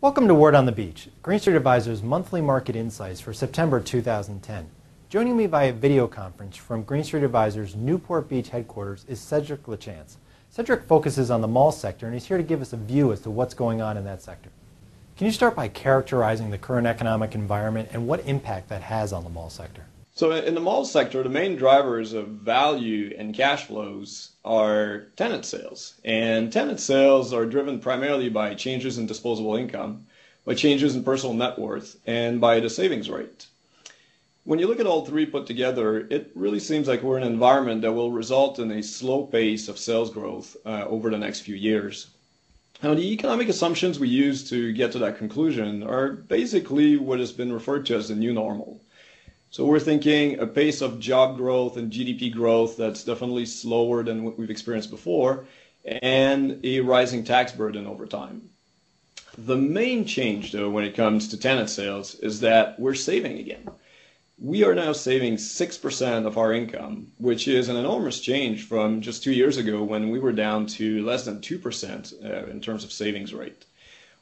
Welcome to Word on the Beach, Green Street Advisors' monthly market insights for September 2010. Joining me via video conference from Green Street Advisors' Newport Beach headquarters is Cedric Lachance. Cedric focuses on the mall sector and he's here to give us a view as to what's going on in that sector. Can you start by characterizing the current economic environment and what impact that has on the mall sector? So in the mall sector, the main drivers of value and cash flows are tenant sales. And tenant sales are driven primarily by changes in disposable income, by changes in personal net worth, and by the savings rate. When you look at all three put together, it really seems like we're in an environment that will result in a slow pace of sales growth over the next few years. Now, the economic assumptions we use to get to that conclusion are basically what has been referred to as the new normal. So we're thinking a pace of job growth and GDP growth that's definitely slower than what we've experienced before, and a rising tax burden over time. The main change, though, when it comes to tenant sales is that we're saving again. We are now saving 6% of our income, which is an enormous change from just 2 years ago when we were down to less than 2% in terms of savings rate.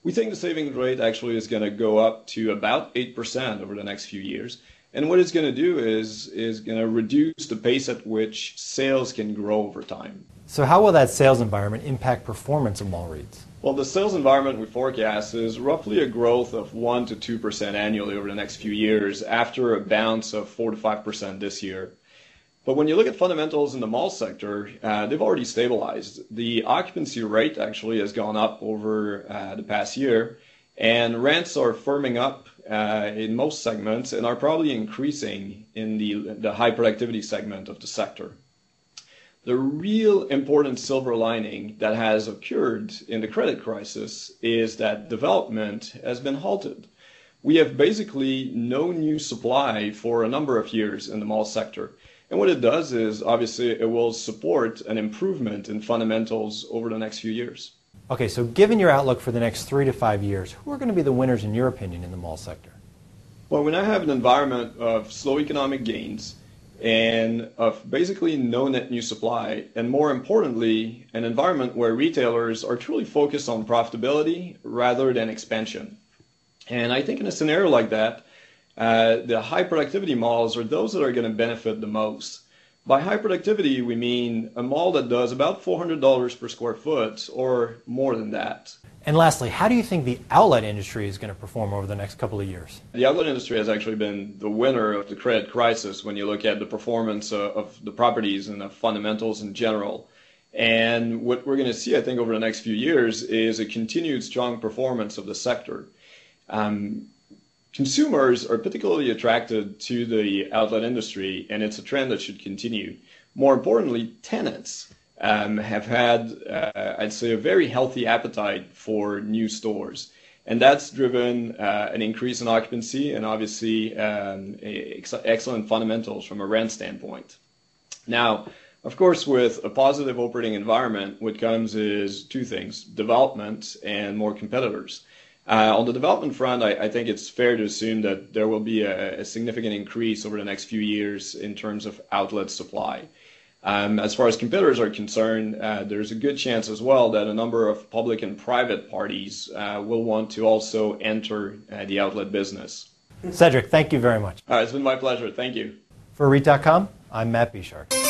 We think the savings rate actually is going to go up to about 8% over the next few years. And what it's going to do is going to reduce the pace at which sales can grow over time. So how will that sales environment impact performance of mall REITs? Well, the sales environment we forecast is roughly a growth of 1 to 2% annually over the next few years after a bounce of 4 to 5% this year. But when you look at fundamentals in the mall sector, they've already stabilized. The occupancy rate actually has gone up over the past year, and rents are firming up in most segments and are probably increasing in the high productivity segment of the sector. The real important silver lining that has occurred in the credit crisis is that development has been halted. We have basically no new supply for a number of years in the mall sector. And what it does is, obviously, it will support an improvement in fundamentals over the next few years. Okay, so given your outlook for the next 3 to 5 years, who are going to be the winners in your opinion in the mall sector? Well, when I have an environment of slow economic gains and of basically no net new supply, and more importantly, an environment where retailers are truly focused on profitability rather than expansion. And I think in a scenario like that, the high productivity malls are those that are going to benefit the most. By high productivity, we mean a mall that does about $400 per square foot or more than that. And lastly, how do you think the outlet industry is going to perform over the next couple of years? The outlet industry has actually been the winner of the credit crisis when you look at the performance of the properties and the fundamentals in general. And what we're going to see, I think, over the next few years is a continued strong performance of the sector. Consumers are particularly attracted to the outlet industry, and it's a trend that should continue. More importantly, tenants have had, I'd say, a very healthy appetite for new stores. And that's driven an increase in occupancy and obviously excellent fundamentals from a rent standpoint. Now, of course, with a positive operating environment, what comes is two things: development and more competitors. On the development front, I think it's fair to assume that there will be a significant increase over the next few years in terms of outlet supply. As far as competitors are concerned, there's a good chance as well that a number of public and private parties will want to also enter the outlet business. Cedric, thank you very much. All right, it's been my pleasure. Thank you. For REIT.com, I'm Matt Bichardt.